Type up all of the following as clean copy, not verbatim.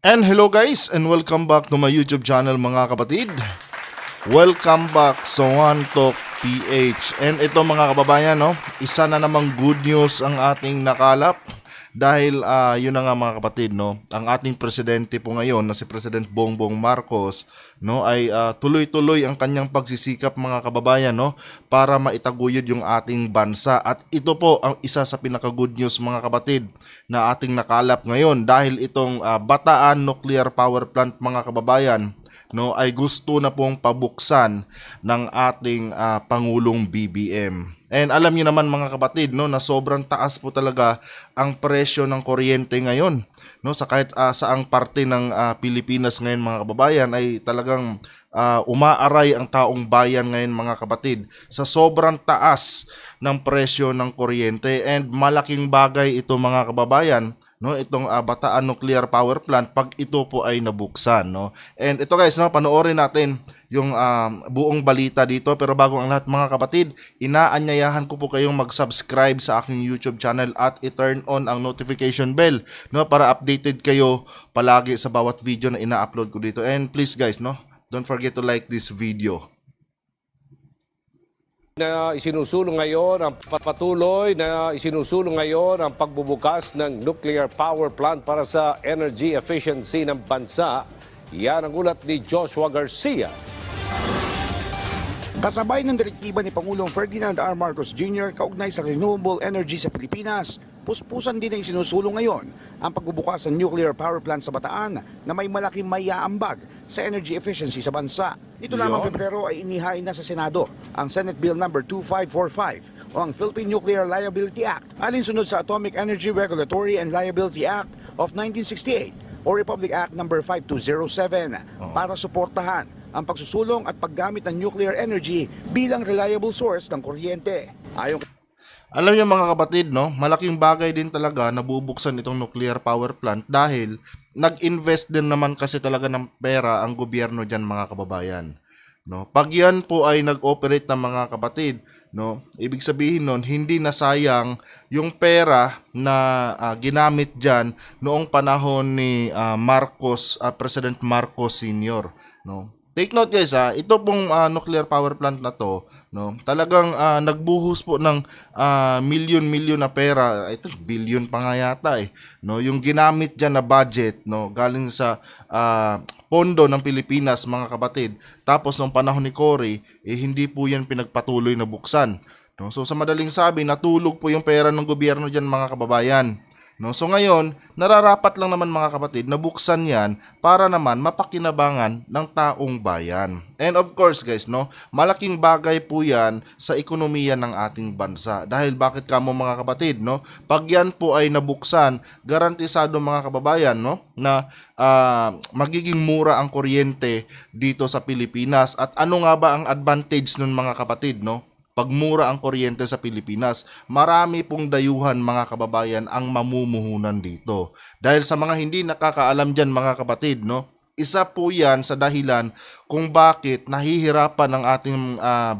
And hello guys, and welcome back to my YouTube channel mga kapatid. Welcome back sa One Talk PH. And ito mga kababayan, no, isa na namang good news ang ating nakalap. Dahil yun na nga mga kapatid, no, ang ating presidente po ngayon na si President Bongbong Marcos, no, ay tuloy-tuloy ang kanyang pagsisikap mga kababayan, no, para maitaguyod yung ating bansa. At ito po ang isa sa pinaka-good news mga kapatid na ating nakalap ngayon dahil itong Bataan Nuclear Power Plant mga kababayan, no, ay gusto na pong pabuksan ng ating Pangulong BBM. And alam niyo naman mga kapatid, no, na sobrang taas po talaga ang presyo ng kuryente ngayon, no, sa kahit saang parte ng Pilipinas ngayon mga kababayan ay talagang umaaray ang taong bayan ngayon mga kapatid sa sobrang taas ng presyo ng kuryente. And malaking bagay ito mga kababayan, no, itong Bataan Nuclear Power Plant pag ito po ay nabuksan, no. And ito guys, no, panoorin natin yung buong balita dito. Pero bago ang lahat mga kapatid, inaanyayahan ko po kayong mag-subscribe sa aking YouTube channel at i-turn on ang notification bell, no, para updated kayo palagi sa bawat video na ina-upload ko dito. And please guys, no, don't forget to like this video. Na isinusulong ngayon ang patuloy na isinusulong ngayon ang pagbubukas ng nuclear power plant para sa energy efficiency ng bansa. Yan ang ulat ni Joshua Garcia. Kasabay ng direktiba ni Pangulong Ferdinand R. Marcos Jr. kaugnay sa renewable energy sa Pilipinas, puspusan din na isinusulong ngayon ang pagbubukas ng nuclear power plant sa Bataan na may malaking maiaambag sa energy efficiency sa bansa. Ito lamang Pebrero ay inihain na sa Senado ang Senate Bill No. 2545 o ang Philippine Nuclear Liability Act alinsunod sa Atomic Energy Regulatory and Liability Act of 1968 o Republic Act No. 5207 para suportahan ang pagsusulong at paggamit ng nuclear energy bilang reliable source ng kuryente. Alam niyo mga kapatid, no, malaking bagay din talaga na bubuksan itong nuclear power plant dahil nag-invest din naman kasi talaga ng pera ang gobyerno diyan mga kababayan. No, pag yan po ay nag-operate ng mga kapatid, no, ibig sabihin nun hindi nasayang yung pera na ginamit diyan noong panahon ni President Marcos Sr., no. Take note guys, ito pong nuclear power plant na to, no, talagang nagbuhos po ng milyon-milyon na pera. Ito billion pa nga yata no, yung ginamit diyan na budget, no, galing sa pondo ng Pilipinas mga kapatid. Tapos nung panahon ni Cory, hindi po yan pinagpatuloy na buksan, no. So sa madaling sabi, natulog po yung pera ng gobyerno diyan mga kababayan. No, so ngayon, nararapat lang naman mga kapatid na buksan yan para naman mapakinabangan ng taong bayan. And of course guys, no, malaking bagay po yan sa ekonomiya ng ating bansa. Dahil bakit kamo mga kapatid, no, pag yan po ay nabuksan, garantisado mga kababayan, no, na magiging mura ang kuryente dito sa Pilipinas. At ano nga ba ang advantage nun mga kapatid, no? Pagmura ang kuryente sa Pilipinas, marami pong dayuhan mga kababayan ang mamumuhunan dito. Dahil sa mga hindi nakakaalam dyan mga kapatid, no, isa po yan sa dahilan kung bakit nahihirapan ang ating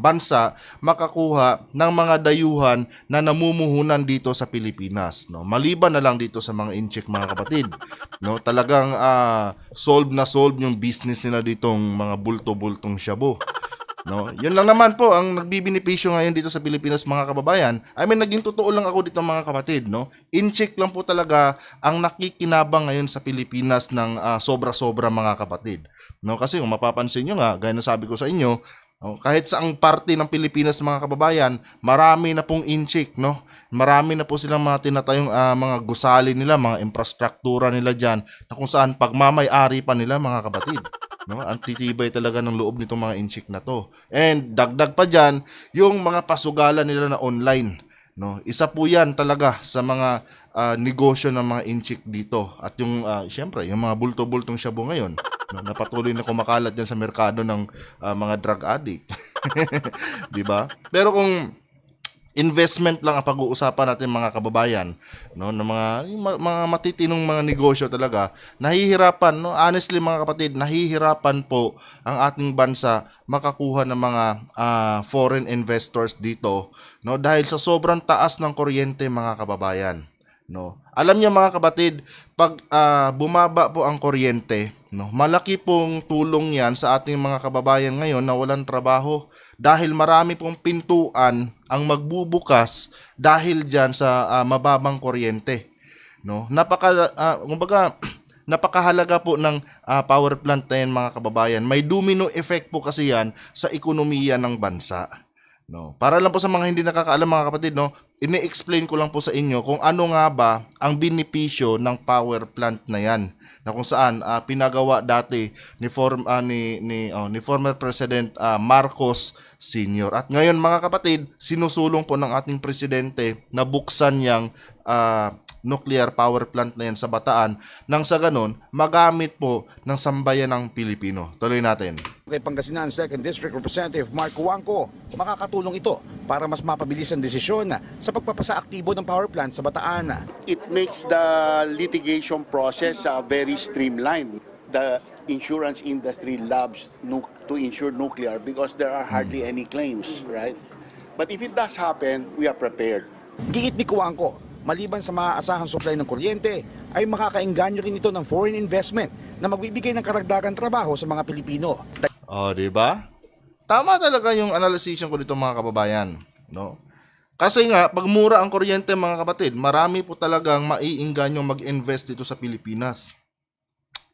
bansa makakuha ng mga dayuhan na namumuhunan dito sa Pilipinas, no. Maliban na lang dito sa mga incheck mga kapatid, no, talagang solve na solve yung business nila ditong mga bulto-bultong shabu. No, yun lang naman po ang nagbibinipisyo ngayon dito sa Pilipinas mga kababayan. I mean, naging totoo lang ako dito mga kapatid, no. In-check lang po talaga ang nakikinabang ngayon sa Pilipinas ng sobra-sobra mga kapatid. No, kasi kung mapapansin niyo nga, gaya ng sabi ko sa inyo, no, kahit saang parte ng Pilipinas mga kababayan, marami na pong in-check, no. Marami na po silang mga tinatayong mga gusali nila, mga infrastruktura nila diyan na kung saan pagmamay-ari pa nila mga kapatid. No, ang titibay talaga ng loob nitong mga inchik na to. And dagdag pa diyan yung mga pasugalan nila na online, no. Isa po 'yan talaga sa mga negosyo ng mga inchik dito. At yung syempre, yung mga bulto-bultong shabu ngayon, no, napatuloy na kumakalat diyan sa merkado ng mga drug addict. 'Di ba? Pero kung investment lang ang pag-uusapan natin mga kababayan, no, ng mga matitinong mga negosyo talaga, nahihirapan, no, honestly mga kapatid, nahihirapan po ang ating bansa makakuha ng mga foreign investors dito, no, dahil sa sobrang taas ng kuryente mga kababayan. No. Alam niyo mga kapatid, pag bumaba po ang kuryente, no, malaki pong tulong 'yan sa ating mga kababayan ngayon na walang trabaho dahil marami pong pintuan ang magbubukas dahil diyan sa mababang kuryente, no. Kumbaga napakahalaga po ng power plant na yan, mga kababayan. May domino effect po kasi yan sa ekonomiya ng bansa. No. Para lang po sa mga hindi nakakaalam mga kapatid, no, ini-explain ko lang po sa inyo kung ano nga ba ang benepisyo ng power plant na yan. Na kung saan pinagawa dati ni former President Marcos Sr. At ngayon mga kapatid, sinusulong po ng ating presidente na buksan yang nuclear power plant na yan sa Bataan nang sa ganun magamit po ng sambayan ng Pilipino. Tuloy natin. Kay Pangasinan 2nd District Representative Mark Huangco, makakatulong ito para mas mapabilis ang desisyon sa pagpapasa aktibo ng power plant sa Bataan. It makes the litigation process very streamlined. The insurance industry loves to insure nuclear because there are hardly any claims, right? But if it does happen, we are prepared. Giit ni Huangco, maliban sa maaasahang supply ng kuryente, ay makakaengganyo rin ito ng foreign investment na magbibigay ng karagdagang trabaho sa mga Pilipino. Di ba? Tama talaga yung analysis ko dito mga kababayan, no? Kasi nga, pag mura ang kuryente mga kapatid, marami po talagang maiingganyong mag-invest dito sa Pilipinas.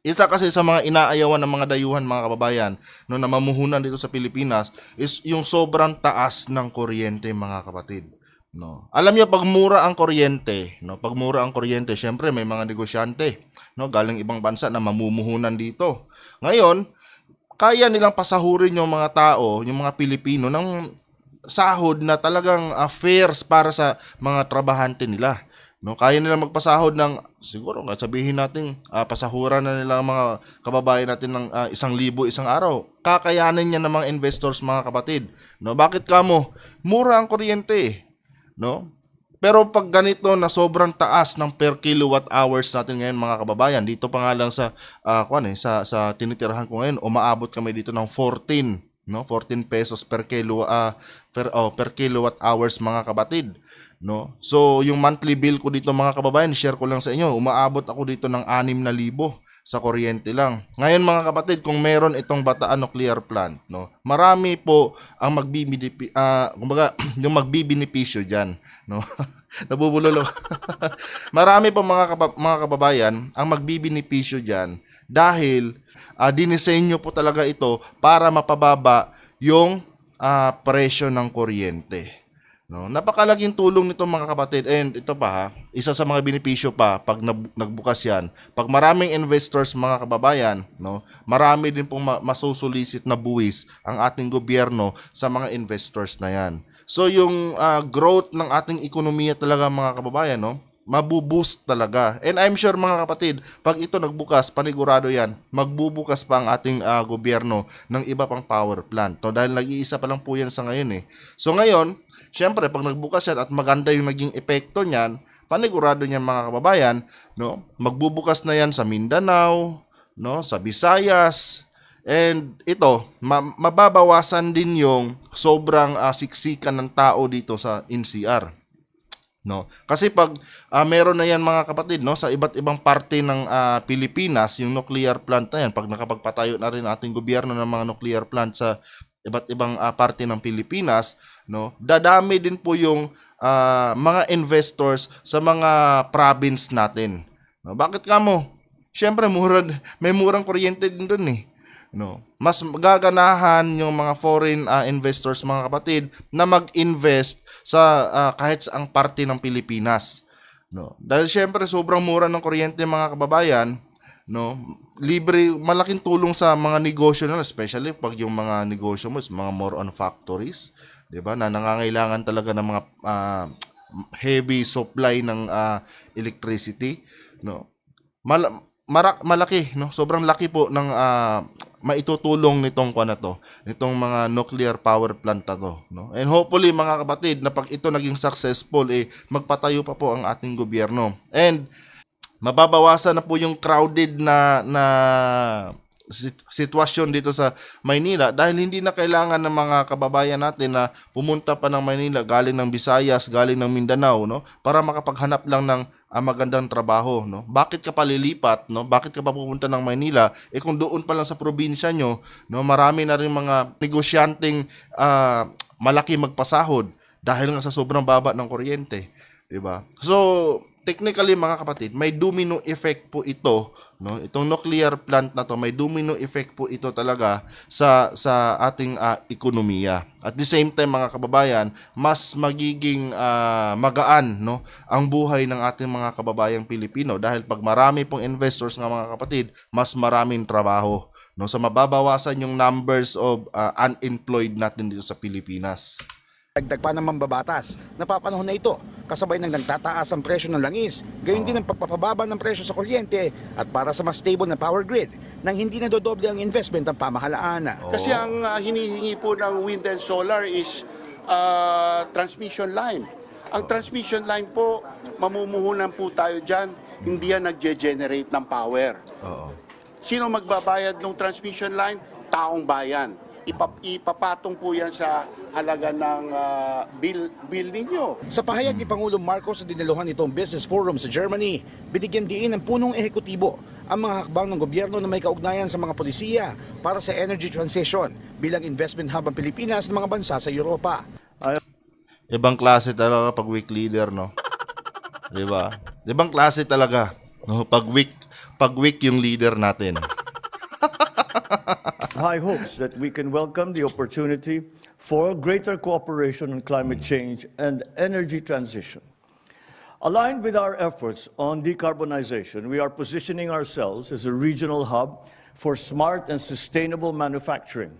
Isa kasi sa mga inaayawan ng mga dayuhan mga kababayan, no, na mamuhunan dito sa Pilipinas is yung sobrang taas ng kuryente mga kapatid. No. Alam niyo pag mura ang kuryente, no, pag mura ang kuryente, syempre may mga negosyante, no, galing ibang bansa na mamumuhunan dito. Ngayon, kaya nilang pasahurin yung mga tao, yung mga Pilipino ng sahod na talagang fair para sa mga trabahante nila. No, kaya nilang magpasahod ng siguro nga sabihin natin pasahuran na nila ang mga kababayan natin ng 1,000 isang araw. Kakayanin niya ng mga investors mga kapatid. No, bakit kamo? Mura ang kuryente, no? Pero pag ganito na sobrang taas ng per kilowatt hours natin ngayon mga kababayan, dito pa nga lang sa sa tinitirahan ko ngayon, umaabot kami dito ng 14, no? 14 pesos per kilowatt hours mga kapatid, no? So yung monthly bill ko dito mga kababayan, share ko lang sa inyo, umaabot ako dito ng 6,000 sa kuryente lang. Ngayon mga kapatid, kung meron itong Bataan Nuclear Plant, no, marami po ang yung magbibenepisyo diyan, no. Nabubulol ako. Marami po mga kababayan ang magbibenepisyo diyan dahil dinisenyo po talaga ito para mapababa yung presyo ng kuryente. No, napakalaking tulong nito mga kapatid. And ito pa isa sa mga benepisyo pa pag nagbukas yan, pag maraming investors mga kababayan, no, marami din pong masusulisit na buwis ang ating gobyerno sa mga investors na yan. So yung growth ng ating ekonomiya talaga mga kababayan, no, mabuboost talaga. And I'm sure mga kapatid, pag ito nagbukas, panigurado yan, magbubukas pa ang ating gobyerno ng iba pang power plant. No, dahil nag-iisa pa lang po yan sa ngayon eh. So ngayon, siyempre, pag nagbukas yan at maganda yung naging epekto niyan, panigurado niyan mga kababayan, no, magbubukas na yan sa Mindanao, no, sa Visayas, and ito, mababawasan din yung sobrang siksikan ng tao dito sa NCR. No, kasi pag meron na yan mga kapatid, no, sa iba't ibang parte ng Pilipinas, yung nuclear plant na yan, pag nakapagpatayo na rin ating gobyerno ng mga nuclear plant sa iba't ibang parte ng Pilipinas, no, dadami din po yung mga investors sa mga province natin. No, bakit kamo? Siyempre may murang kuryente din doon eh. No, mas gaganahan yung mga foreign investors mga kapatid na mag-invest sa kahit saang parte ng Pilipinas. No, dahil siyempre sobrang mura ng kuryente mga kababayan, no, libre, malaking tulong sa mga negosyo na, especially pag yung mga negosyo mo is mga more on factories, 'di ba? Na nangangailangan talaga ng mga heavy supply ng electricity, no. Malaki, no? Sobrang laki po ng maitutulong nitong nitong mga nuclear power plant na to, no. And hopefully mga kapatid, na pag ito naging successful magpatayo pa po ang ating gobyerno. And mababawasan na po yung crowded na sitwasyon dito sa Maynila dahil hindi na kailangan ng mga kababayan natin na pumunta pa ng Maynila galing ng Visayas, galing ng Mindanao, no, para makapaghanap lang ng magandang trabaho, no. Bakit ka pa lilipat, no? Bakit ka pa pupunta ng Maynila kung doon pa lang sa probinsya nyo, no, marami na rin mga negosyanteng malaki magpasahod dahil nga sa sobrang baba ng kuryente, 'di ba? So, technically mga kapatid, may domino effect po ito, no? Itong nuclear plant na to, may domino effect po ito talaga sa ating ekonomiya. At the same time mga kababayan, mas magiging magaan, no, ang buhay ng ating mga kababayang Pilipino dahil pag marami pong investors nga mga kapatid, mas maraming trabaho, no? So mababawasan yung numbers of unemployed natin dito sa Pilipinas. Dagdag pa ng mambabatas, napapanahon na ito kasabay ng nagtataas ang presyo ng langis, gayon din ang pagpapababa ng presyo sa kuryente at para sa mas stable na power grid nang hindi na dodoble ang investment ng pamahalaan. Kasi ang hinihingi po ng wind and solar is transmission line. Ang transmission line po, mamumuhunan po tayo dyan, hindi yan nagge-generate ng power. Sino magbabayad ng transmission line? Taong bayan. Ipapatong po yan sa halaga ng bill ninyo. Sa pahayag ni Pangulong Marcos sa dinaluhan nitong Business Forum sa Germany, binigyan diin ng punong ehekutibo ang mga hakbang ng gobyerno na may kaugnayan sa mga polisiya para sa energy transition bilang investment hub ang Pilipinas ng mga bansa sa Europa. Ibang klase talaga pag weak leader, no? 'Di ba? Ibang klase talaga, no? Pag weak yung leader natin. High hopes that we can welcome the opportunity for greater cooperation on climate change and energy transition. Aligned with our efforts on decarbonization, we are positioning ourselves as a regional hub for smart and sustainable manufacturing.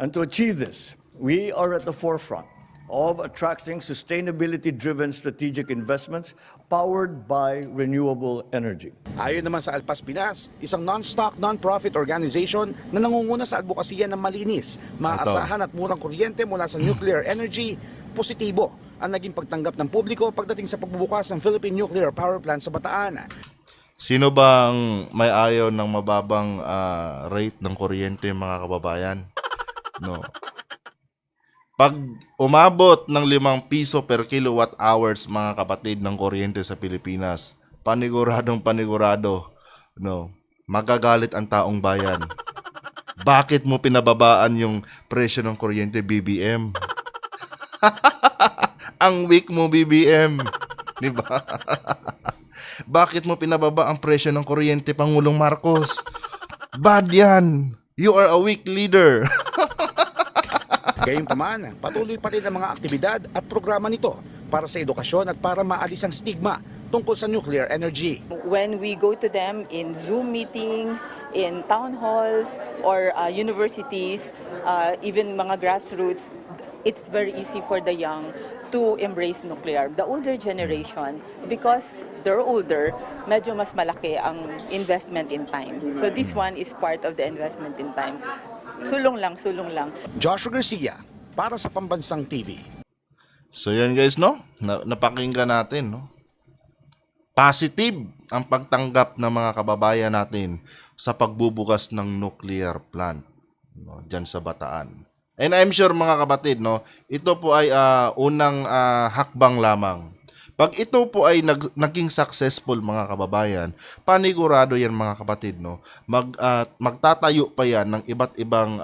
And to achieve this, we are at the forefront of attracting sustainability-driven strategic investments powered by renewable energy. Ayon naman sa Alpas Pinas, isang non-stock, non-profit organization na nangunguna sa advokasya ng malinis, maaasahan at murang kuryente mula sa nuclear energy, positibo ang naging pagtanggap ng publiko pagdating sa pagbubukas ng Philippine Nuclear Power Plant sa Bataan. Sino bang may ayaw ng mababang rate ng kuryente, mga kababayan? No. Pag umabot ng 5 piso per kilowatt hours, mga kapatid, ng kuryente sa Pilipinas, panigurado, no, magagalit ang taong bayan. Bakit mo pinababaan yung presyo ng kuryente, BBM? Ang weak mo, BBM. Di ba? Bakit mo pinababa ang presyo ng kuryente, Pangulong Marcos? Bad yan. You are a weak leader. Gayunpaman, patuloy pa rin ang mga aktibidad at programa nito para sa edukasyon at para maalis ang stigma tungkol sa nuclear energy. When we go to them in Zoom meetings, in town halls, or universities, even mga grassroots, it's very easy for the young to embrace nuclear. The older generation, because they're older, medyo mas malaki ang investment in time. So this one is part of the investment in time. Sulong lang. Joshua Garcia, para sa Pambansang TV. So yun guys, no? Napakinggan natin, no? Positive ang pagtanggap ng mga kababayan natin sa pagbubukas ng nuclear plant, no, dyan sa Bataan. And I'm sure mga kapatid, no, ito po ay unang hakbang lamang. Pag ito po ay naging successful, mga kababayan, panigurado yan mga kapatid, no? Magtatayo pa yan ng iba't ibang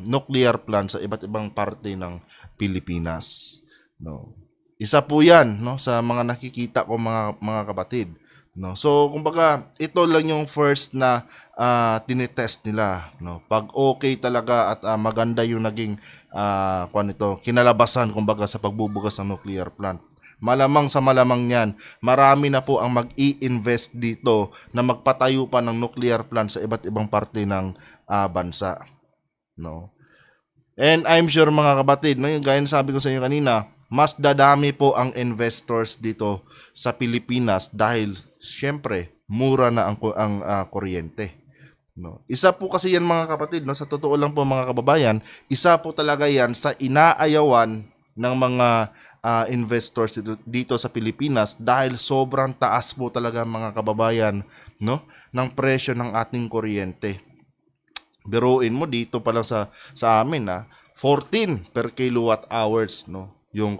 nuclear plant sa iba't ibang parte ng Pilipinas, no? Isa po yan, no, sa mga nakikita ko mga kapatid, no? So kumbaga ito lang yung first na tinetest nila, no? Pag okay talaga at maganda yung naging kinalabasan kumbaga sa pagbubukas ng nuclear plant, malamang sa malamang yan, marami na po ang mag-i-invest dito na magpatayo pa ng nuclear plant sa iba't ibang parte ng bansa, no? And I'm sure mga kapatid, no, yung gaya ng sabi ko sa inyo kanina, mas dadami po ang investors dito sa Pilipinas dahil syempre mura na ang kuryente, no? Isa po kasi yan mga kapatid, no, sa totoo lang po mga kababayan, isa po talaga yan sa inaayawan ng mga investors dito sa Pilipinas dahil sobrang taas po talaga mga kababayan, no, ng presyo ng ating kuryente. Biruin mo dito pa lang sa amin 14 per kilowatt hours, no, yung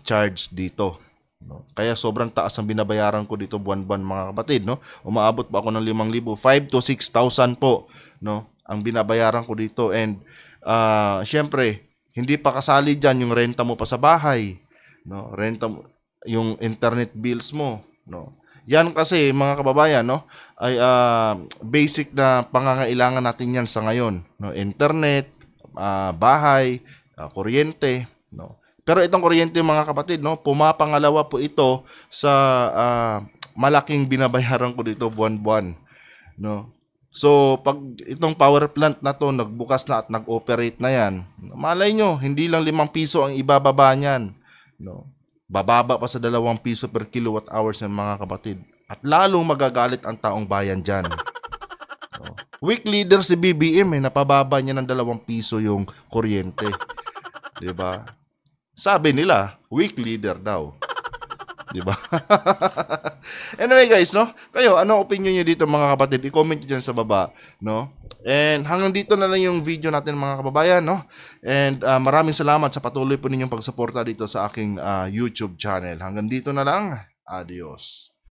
charge dito, no. Kaya sobrang taas ang binabayaran ko dito buwan-buwan, mga kapatid, no. Umaabot pa ako ng 5,000, 5 to 6,000 po, no, ang binabayaran ko dito. And syempre, hindi pa kasali diyan yung renta mo pa sa bahay, no, renta mo, yung internet bills mo, no. Yan kasi, mga kababayan, no, ay basic na pangangailangan natin yan sa ngayon, no. Internet, bahay, kuryente, no. Pero itong kuryente, mga kapatid, no, pumapangalawa po ito sa malaking binabayaran ko dito buwan-buwan, no. So, pag itong power plant na to nagbukas na at nag-operate na yan, malay nyo, hindi lang 5 piso ang ibababa niyan, no. Bababa pa sa 2 piso per kilowatt hours ng mga kapatid. At lalong magagalit ang taong bayan dyan. No. Weak leader si BBM, napababa niya ng 2 piso yung kuryente. Diba? Sabi nila, weak leader daw. Diba? Anyway guys, no? Kayo, ano opinion nyo dito, mga kapatid? I-comment nyo dyan sa baba, no? And hanggang dito na lang yung video natin, mga kababayan, no? And maraming salamat sa patuloy po ninyong pagsuporta dito sa aking YouTube channel. Hanggang dito na lang. Adios.